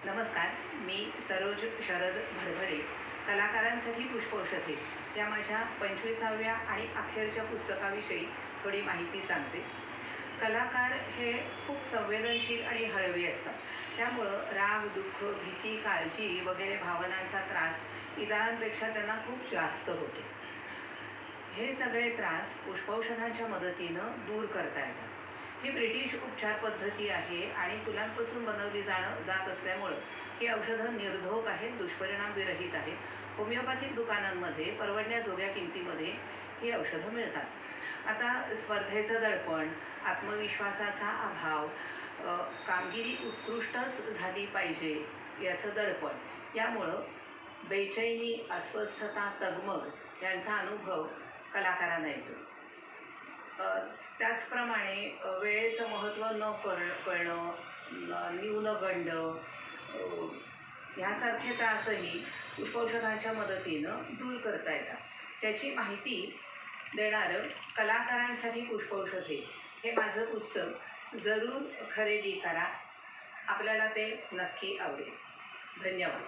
नमस्कार, मी सरोज शरद भडभडे. कलाकारांसाठी पुष्पौषधे या माझ्या 25व्या आणि अखेरच्या पुस्तकाविषयी थोडी माहिती सांगते. कलाकार हे खूप संवेदनशील आणि हळवे असतात. त्यामुळं राग, दुःख, भीती, काळजी वगैरे भावनांचा त्रास इतरांपेक्षा त्यांना खूप जास्त होतो. हे सगळे त्रास पुष्पौषधांच्या मदतीनं दूर करता येतात. ही ब्रिटिश उपचार पद्धती आहे आणि फुलांपासून बनवली जात असल्यामुळं ही औषधं निर्धोक आहेत, दुष्परिणाम विरहित आहेत. होमिओपॅथिक दुकानांमध्ये परवडण्याजोग्या किमतीमध्ये ही औषधं मिळतात. आता स्पर्धेचं दडपण, आत्मविश्वासाचा अभाव, कामगिरी उत्कृष्टच झाली पाहिजे याचं दडपण, यामुळं बेचैनी, अस्वस्थता, तगमग यांचा अनुभव कलाकारांना येतो. त्याचप्रमाणे वेळेचं महत्त्व न कळणं, न्यूनगंड ह्यासारखे त्रासही पुष्पौषधांच्या मदतीनं दूर करता येतात. त्याची माहिती देणारं कलाकारांसाठी पुष्पौषधे हे माझं पुस्तक जरूर खरेदी करा. आपल्याला ते नक्की आवडेल. धन्यवाद.